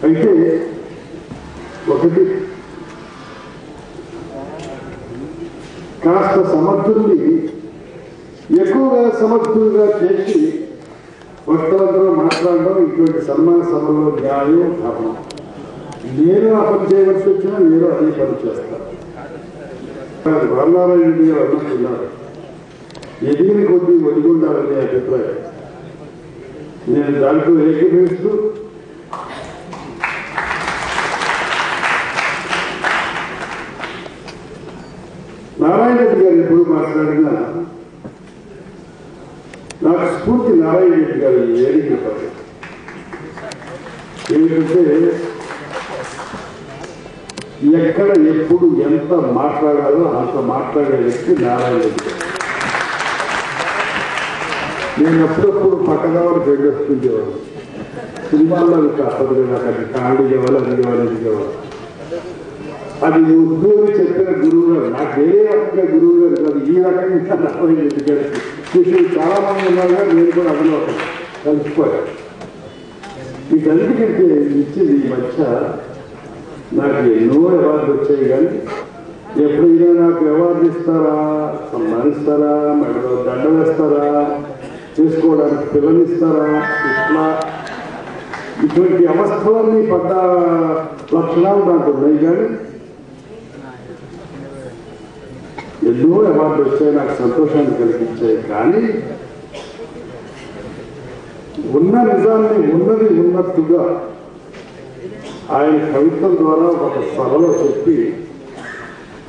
అయితే ఒకటి కాస్త సమర్థుల్ని ఎక్కువగా సమర్థులుగా చేసి వక్తలందరూ మాట్లాడడం ఇటువంటి సన్మాన సభలో న్యాయం ధర్మం. నేను ఆ పని చేయవలసి వచ్చినా నేను అదే పని చేస్తాను. వరనారాయణ గారు అడుగుతున్నారు, ఎదిగిన కొద్దీ ఒడిగుండాలనే అభిప్రాయం. నేను దాంట్లో ఏకీభవిస్తూ నారాయణ రెడ్డి గారు ఎప్పుడు మాట్లాడినా నాకు స్ఫూర్తి నారాయణ రెడ్డి గారు ఏడికి ఏమిటంటే ఎక్కడ ఎప్పుడు ఎంత మాట్లాడాలో అంత మాట్లాడే వ్యక్తి నారాయణ రెడ్డి గారు. నేను అప్పుడప్పుడు పక్కనవారు వెళ్ళొస్తుండేవాడు. సినిమాల్లో కాకపోతే నాకు అది కామెడీ కావాలి, అది కావాలి, ఇది కావాలి. అది ఉద్యోగి చెప్పిన గురువు గారు, నాకు వేరే రకంగా గురువు గారు కాదు, ఈ రకంగా నారాయణ రెడ్డి గారికి చూసి చాలా మంది ఉన్నారుగా, నేను కూడా అందులో కలిసిపోయాను. వీటన్నిటికంటే ఇచ్చింది ఈ మధ్య నాకు ఎన్నో అవార్డులు వచ్చాయి. కానీ ఎప్పుడైనా నాకు అవార్డు ఇస్తారా, సన్మానిస్తారా, మెడలో దండ వేస్తారా, చేసుకోవడానికి పిల్లనిస్తారా, ఇట్లా ఇటువంటి అవస్థలన్నీ పడ్డ లక్షణాలు నాకు ఉన్నాయి. కానీ ఎన్నో అవార్డులు వచ్చాయి, నాకు సంతోషాన్ని కలిగించాయి. కానీ ఉన్న నిజాన్ని ఉన్నది ఉన్నట్టుగా ఆయన కవిత్వం ద్వారా ఒక సభలో చెప్పి,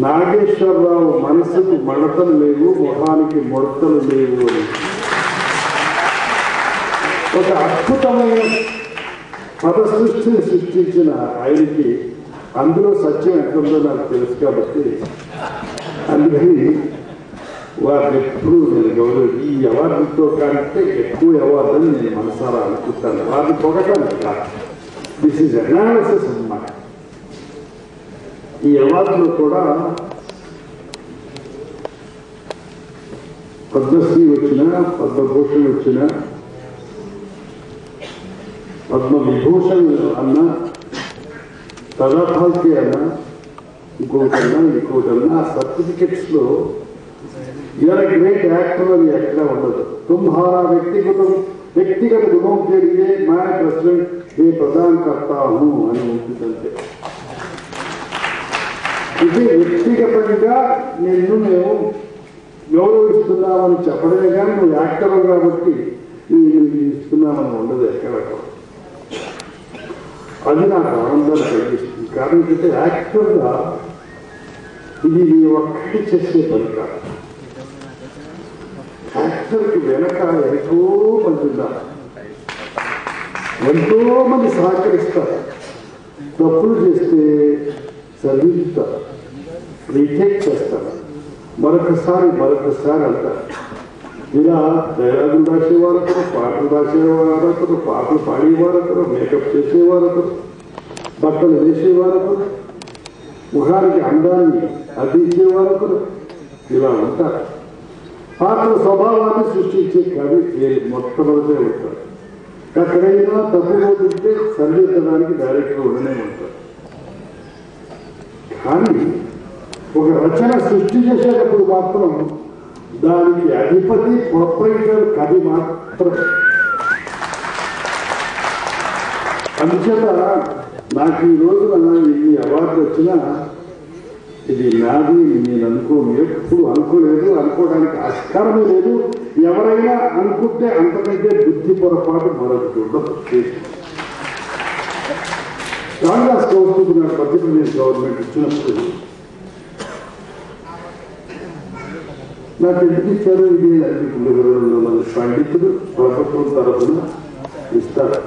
నాగేశ్వరరావు మనసుకు మడతలు లేవు, మొహానికి ముడతలు లేవు అని ఒక అద్భుతమైన పద సృష్టిని సృష్టించిన ఆయనకి అందులో సత్యం ఎక్కడుందో నాకు తెలుసు. కాబట్టి అందుకని వారిని ఎప్పుడు నేను గౌరవం ఈ అవార్డుతో కంటే ఎక్కువ అవార్డుని నేను మనసారా అనుకుంటాను. వారిని పొగటానికి కాదు, దిస్ ఈజ్ అనాలిసిస్ అన్నమాట. ఈ అవార్డులో కూడా పద్మశ్రీ వచ్చిన, పద్మభూషణ్ వచ్చిన, పద్మవిభూషణ్ అన్న, తదాఫాల్కే అన్న, ఇంకోటన్నా ఆ సర్టిఫికెట్స్ లో యూఆర్ ఏ గ్రేట్ యాక్టర్ అని ఎక్కడా ఉండదు. తుమ్హారా వ్యక్తిగత గుణం జరిగే మా ప్రెసిడెంట్ ఏ ప్రధాన కర్తాను అని ఉంటుందంటే, ఇది వ్యక్తిగతంగా మేము గౌరవిస్తున్నామని చెప్పడమే కానీ నువ్వు యాక్టర్ కాబట్టి ఇస్తున్నామని ఉండదు ఎక్కడ. అది నాకు ఆనందాన్ని కలిగిస్తుంది. కారణం ఏంటంటే యాక్టర్గా ఇది నీ ఒక్కటి చేసే పని కాదు. యాక్టర్కి వెనక ఎంతో మంది ఉన్నారు, ఎంతో మంది సహకరిస్తారు. తప్పులు చేస్తే సరిదిద్దుతారు, రిజెక్ట్ చేస్తారు, మరొకసారి అంటారు. ఇలా డైలాగులు రాసేవారు ఒకరు, పాటలు రాసేవారు ఒకరు, పాటలు పాడేవారు ఒకరు, మేకప్ చేసేవారు ఒకరు, బట్టలు వేసేవారు ఒకరు, ముఖానికి అందాన్ని అందించేవారు ఒకరు, ఇలా ఉంటారు. పాత్ర స్వభావాన్ని సృష్టించే కవి మొట్టమొదటే ఉంటారు. ఎక్కడైనా తప్పుపోతుంటే సరిదిద్దడానికి డైరెక్టర్ ఉండనే ఉంటారు. కానీ ఒక రచన సృష్టి చేసేటప్పుడు మాత్రం దానికి అధిపతి ప్రొపరైటర్ కవి మాత్రం. అందుచేత నాకు ఈ రోజున ఇన్ని అవార్డు వచ్చినా ఇది నాది నేను ఎప్పుడు అనుకోలేదు, అనుకోవడానికి ఆస్కారమే లేదు. ఎవరైనా అనుకుంటే అంతకంటే బుద్ధి పొరపాటు మరొకటి ఉండదు. కాంగ్రెస్ ప్రభుత్వం నాకు మధ్యప్రదేశ్ గవర్నమెంట్ ఇచ్చినప్పుడు నాకు ఎందుకు ఇచ్చారు ఇది అనిపించింది. 200 మంది పండితులు ప్రభుత్వం తరఫున ఇస్తారు.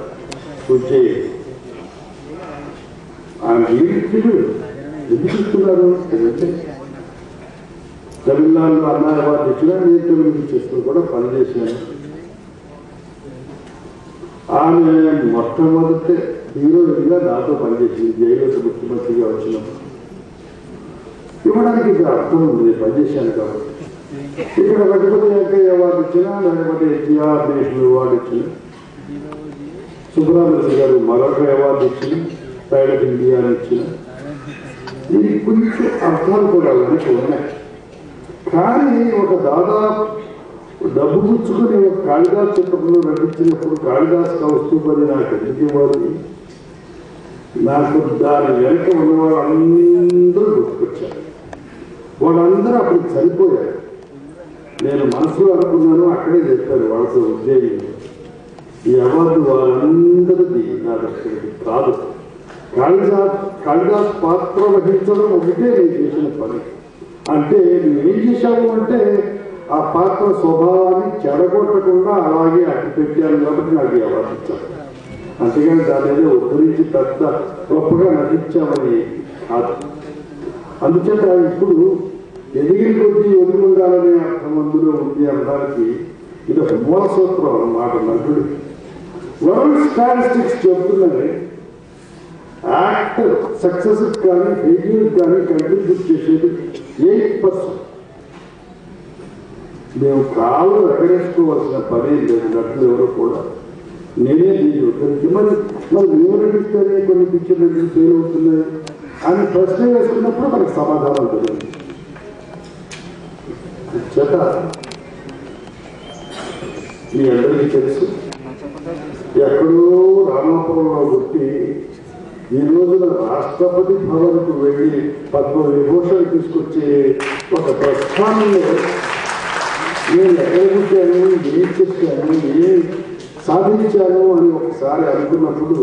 వచ్చే ఆ నీళ్ళు ఎందుకు ఇస్తున్నారు అంటే, తమిళనాడులో అన్నా అవార్డు ఇచ్చినా నేను తెలుగు చేస్తూ కూడా పనిచేశాను. ఆమె మొట్టమొదటి హీరోయిన్గా నాతో పనిచేసింది. జయలలిత ముఖ్యమంత్రిగా వచ్చినప్పుడు ఇవ్వడానికి ఇక్కడ అర్థం ఉంది, పనిచేశాను కాబట్టి. ఇక్కడ రఘుపతి వెంకయ్య అవార్డు ఇచ్చినా, లేకపోతే ఎన్టీఆర్ నేషనల్ అవార్డు ఇచ్చిన, సుబ్రహ్మణ్య గారు మరొక అవార్డు ఇచ్చిన, ప్రైడ్ ఆఫ్ ఇండియా ఇచ్చిన, దీనికి కొంచెం అర్థాలు కూడా వెనక్కి ఉన్నాయి. కానీ ఒక దాదాపు డబ్బు పుచ్చుకొని ఒక కాళిదాస్ చిత్రంలో నటించినప్పుడు కాళిదాస్ కౌస్తుభని నాకు ఎందుకు ఇవ్వాలి, నాకు దాని వెనక ఉన్న వాళ్ళందరూ గుర్తుకొచ్చారు. వాళ్ళందరూ అప్పుడు చనిపోయారు. నేను మనసులో అనుకున్నాను, అక్కడే చెప్పాను వాళ్ళతో ఉద్యోగం, ఈ అవార్డు వాళ్ళందరిది నా దగ్గరికి కాదు. కాళిదాస్ పాత్ర వహించడం ఒకటే నేను చేసిన పని. అంటే నువ్వేం చేశావు అంటే ఆ పాత్ర స్వభావాన్ని చెడగొట్టకుండా అలాగే అట్టి పెట్టాను కాబట్టి నాకు ఈ అవార్డు ఇచ్చాను. అంతేగాని దాని మీద ఉద్ధరించి పెద్ద గొప్పగా నటించామని కాదు. అందుచేత ఇప్పుడు ఎదిగిన కొద్దీ ఎదురు ఉండాలనే అర్థం అందులో ఉంది అనడానికి ఇది ఒక మూల సూత్రం అన్నమాట. నటుడు వరల్డ్ స్టాటిస్టిక్స్ చెబుతున్నాయి, యాక్టర్ సక్సెస్ కానీ ఫెయిల్యూర్ కానీ కంట్రిబ్యూట్ చేసేది 8%. మేము కాళ్ళు ఎగరేసుకోవాల్సిన పని లేదు నటులు ఎవరు కూడా. నేనే దీన్ని మరి ఏమి నటిస్తేనే కొన్ని పిక్చర్ నటులు ఫెయిల్ అవుతున్నాయి అని ప్రశ్న వేసుకున్నప్పుడు మనకు సమాధానం తెలియదు. చేత మీ అందరికీ తెలుసు, ఎక్కడో రామాపురంలో పుట్టి ఈ రోజున రాష్ట్రపతి భవన్కు వెళ్ళి పద్మవిభూషణ్ తీసుకొచ్చే ఒక ప్రస్థానంలో నేను ఎక్కడ పుట్టాను, ఏం చేశాను, ఏం సాధించాను అని ఒకసారి అనుకున్నప్పుడు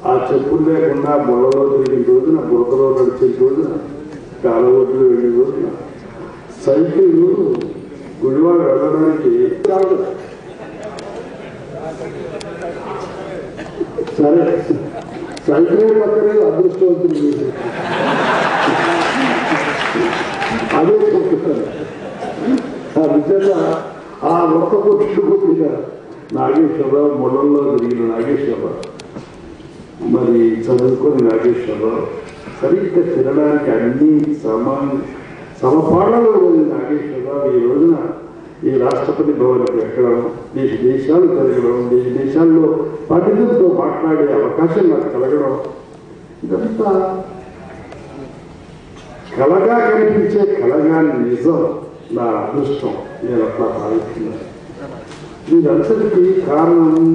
ఆ చెప్పులు లేకుండా మొలలో తిరిగిన రోజున, బురదలో నడిచిన రోజున, కాలవోట్లు వెళ్ళిన రోజున సైకిల్ గుడివాడ వెళ్ళడానికి రాదు. సరే సైకిల్ పక్కనే అదృష్టవంతులు అదే చెప్తాను. ఆ నిజంగా ఆ ఒక్క కొట్టుకుపోయిన నాగేశ్వరరావు, మొడల్లో తిరిగిన నాగేశ్వరరావు, మరి చదువుకొని నాగేశ్వరరావు, సరిగ్గా తినడానికి అన్ని సమపాడలో ఉంది నాగేశ్వరరావు. ఈ రోజున ఈ రాష్ట్రపతి భవన్కి ఎక్కడం, దేశాలు తిరగడం, దేశాల్లో పండితులతో మాట్లాడే అవకాశం నాకు కలగడం, ఇదంతా కలగా కనిపించే కలగా నిజం నా అదృష్టం. నేను అట్లా భావిస్తున్నాను. దీనంతటికీ కారణం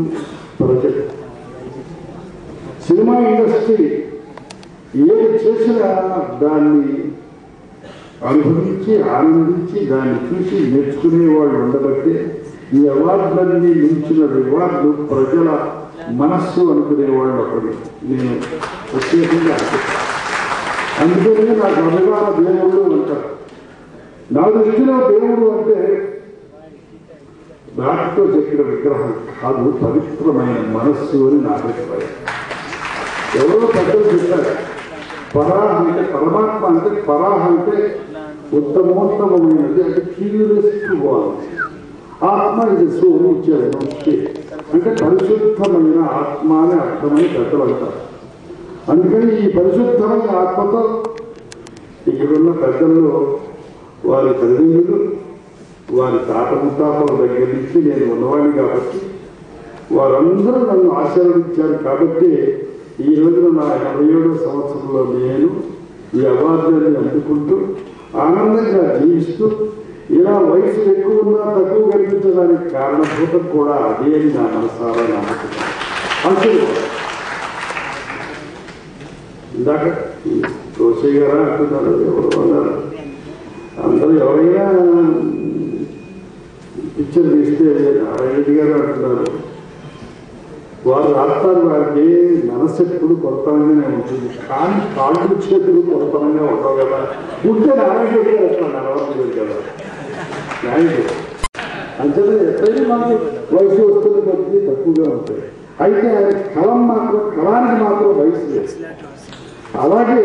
ప్రజలు. సినిమా ఇండస్ట్రీ ఏది చేసినా దాన్ని అనుభవించి ఆనందించి దాన్ని చూసి నేర్చుకునే వాళ్ళు ఉండబట్టే ఈ అవార్డులన్నీ మించిన రివార్డు ప్రజల మనస్సు అనుకునేవాళ్ళు ఒకటి నేను ప్రత్యేకంగా. అందుకనే నాకు అనుగాన దేవుళ్ళు అంటారు. నా దృష్టిలో దేవుడు అంటే నాటితో చెప్పిన విగ్రహం కాదు, పవిత్రమైన మనస్సు అని నా అభిప్రాయం. ఎవరో పెద్దలు చెప్పారు, పరాహ అంటే పరమాత్మ అంటే పరాహ అంటే ఉత్తమోత్తమైనది, అంటే క్యూరియస్ బాగుంది. ఆత్మ ఇది సోను అంటే పరిశుద్ధమైన ఆత్మ అని అర్థమని పెద్దలు అంటారు. అందుకని ఈ పరిశుద్ధమైన ఆత్మతో ఇక్కడున్న పెద్దల్లో వారి తల్లిదండ్రులు, వారి తాత ముత్తాతల దగ్గర నుంచి నేను ఉన్నవాడిని కాబట్టి వారందరూ నన్ను ఆశీర్వదించారు. కాబట్టి ఈ రోజున నా 87వ సంవత్సరంలో నేను ఈ అవార్డుని అందుకుంటూ ఆనందంగా జీవిస్తూ, ఇలా వయసు ఎక్కువ ఉన్నా తక్కువ కనిపించడానికి కారణభూతం కూడా అదే అని నా మనసారా నమ్ముతున్నాను. అంతే ఇందాక రోషే గారా అంటున్నారు, ఎవరు అన్నారు, అందరూ ఎవరైనా పిక్చర్ తీస్తే రెడ్డి గారు అంటున్నారు, వారు రాస్తారు, వారికి మనసెప్పుడు కొరతనంగానే ఉంటుంది, కానీ కాళ్ళు చేతులు కొరతనంగా ఉండవు కదా. ఉంటే నారాయణ రెడ్డి గారు అట్లా నడవట్లేదు కదా. అంతేనా ఎప్పుడైనా మనకి వయసు వస్తుంది కొద్ది తక్కువగా ఉంటాయి. అయితే కళానికి మాత్రం వయసు లేదు. అలాగే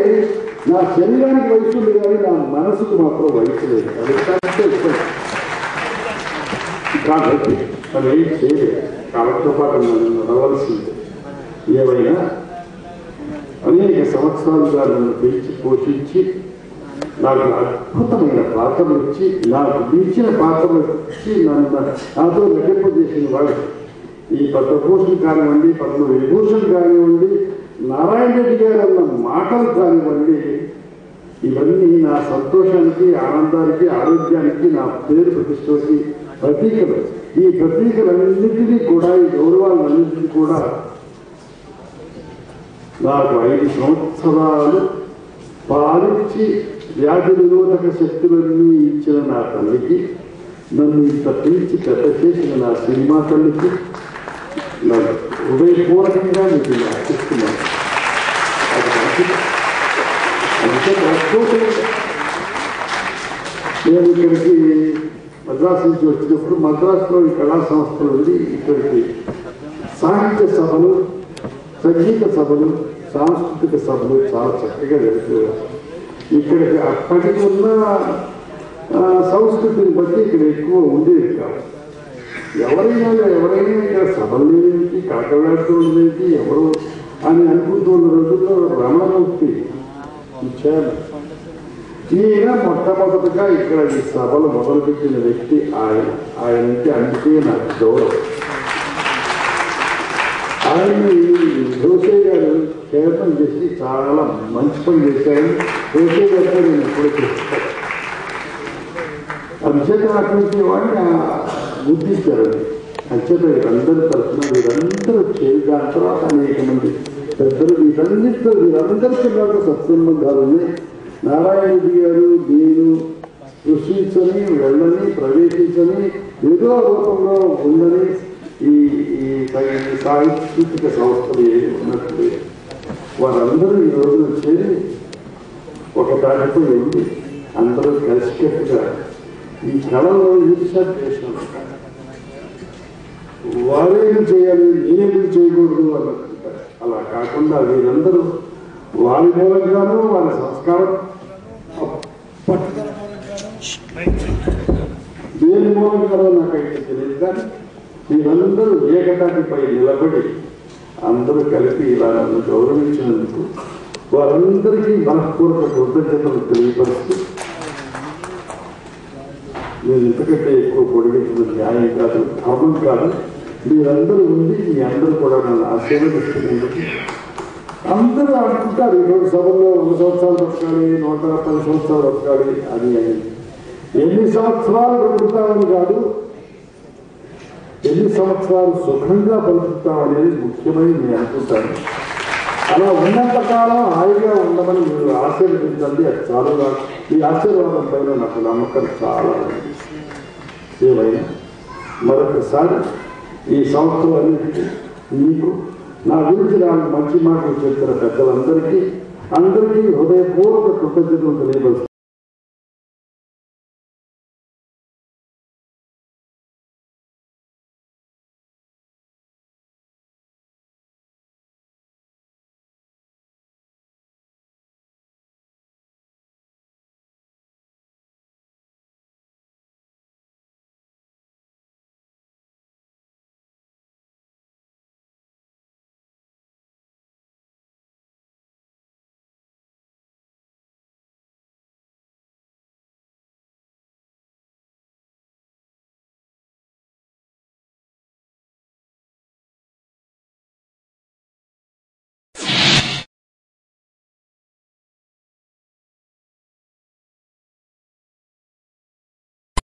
నా శరీరానికి వయసు ఉంది కానీ నా మనసుకు మాత్రం వయసు లేదు. అది కాబట్టి అది ఏం చేయలేదు. కాలంతో పాటు నన్ను నడవలసింది. ఏమైనా అనేక సంవత్సరాలుగా నన్ను పెంచి పోషించి నాకు అద్భుతమైన పాత్రలు ఇచ్చి, నాకు మించిన పాత్రలు ఇచ్చి నాతో నటింపు చేసిన వాళ్ళు ఈ పద్మభూషణ్ కానివ్వండి, పద్మవిభూషణ్ కానివ్వండి, నారాయణ రెడ్డి గారు అన్న మాటలు కానివ్వండి, ఇవన్నీ నా సంతోషానికి, ఆనందానికి, ఆరోగ్యానికి, నా పేరు ప్రతిష్టకి ప్రతీకలు. ఈ ప్రతీకలన్నింటినీ కూడా, ఈ గౌరవాలన్నింటినీ కూడా నాకు 5 సంవత్సరాలు పాలించి వ్యాధి నిరోధక శక్తులన్నీ ఇచ్చిన నా తల్లికి, నన్ను ఇంత పిలిచి పెద్ద చేసిన నా సినిమా తల్లికి నాకు హృదయపూర్వకంగా మీకు ఆశిస్తున్నాను. నేను ఇక్కడికి మద్రాసు నుంచి వచ్చినప్పుడు మద్రాసులో ఈ కళా సంస్థలు ఉండి ఇక్కడికి సాహిత్య సభలు, సంగీత సభలు, సాంస్కృతిక సభలు చాలా చక్కగా జరుగుతాయి. ఇక్కడికి అప్పటికి ఉన్న సంస్కృతిని బట్టి ఇక్కడ ఎక్కువ ఉండేది కాదు. ఎవరైనా ఇక్కడ సభలు లేదేంటి, కడకవేస్తూ ఉండేది ఎవరు అని అనుకుంటూ ఉన్న రోజుల్లో రమణమూర్తి ఇచ్చారు. ఈయన మొట్టమొదటిగా ఇక్కడ ఈ సభలు మొదలుపెట్టిన వ్యక్తి ఆయనకి అందుకే నాకు గౌరవం. ఆయన్ని జోసే గారు కేవలం చేసి చాలా మంచి పని చేశారని జోసే గారితో నేను ఎప్పుడు చూస్తాను. అంచేత అటువంటి వాడిని గుర్తించారండి. అంచేత వీరందరి తరఫున వీరందరూ చేరిన తర్వాత అనేక మంది పెద్దలు వీరందరికీ నాకు సత్సంబంధాలు ఉన్నాయి. నారాయణ రెడ్డి గారు నేను సృష్టించని, వెళ్ళని, ప్రవేశించని, ఏదో రూపంలో ఉందని ఈ సాంస్కృతిక సంస్థలు ఏది ఉన్నట్టు వారందరూ ఈ రోజున చేరి ఒక దానితో ఉండి అందరూ కలిసికట్టుగా ఈ కళలో ఈర్ష్యం వారేం చేయాలి, నేనెందుకు చేయకూడదు అన్నట్టుంటారు. అలా కాకుండా వీరందరూ వారి మూలంగానూ, వారి సంస్కారం దేని మూలంగానో నాకైతే తెలియదు. కానీ వీరందరూ ఏకతాటిపై నిలబడి అందరూ కలిపి ఇలా నన్ను గౌరవించినందుకు వారందరికీ మనఃపూర్వక కృతజ్ఞతలు తెలియపరుస్తూ, నేను ఇంతకంటే ఎక్కువ పొడిగించిన న్యాయం కాదు, ధర్మం కాదు. మీరందరూ ఉంది, మీ అందరూ కూడా నన్ను ఆశీర్వదిస్తున్నందుకు. అందరూ అనుకుంటారు ఈరోజు సభల్లో 100 సంవత్సరాలు బతకాలి, 110 సంవత్సరాలు బతకాలి అని. ఎన్ని సంవత్సరాలు బ్రతుకుతామని కాదు, ఎన్ని సంవత్సరాలు సుఖంగా బతుకుతామనేది ముఖ్యమని నేను అనుకుంటాను. అలా ఉన్నంతకాలం హాయిగా ఉండమని మీరు ఆశీర్వదించండి. అది చాలుగా. ఈ ఆశీర్వాదం పైన నాకు నమ్మకం చాలా ఉంది. ఏమైనా మరొకసారి ఈ సంస్థలన్నిటికీ మీకు నా గురించి నాకు మంచి మాటలు చెప్పిన పెద్దలందరికీ హృదయపూర్వక కృతజ్ఞతలు తెలియపరుస్తాను.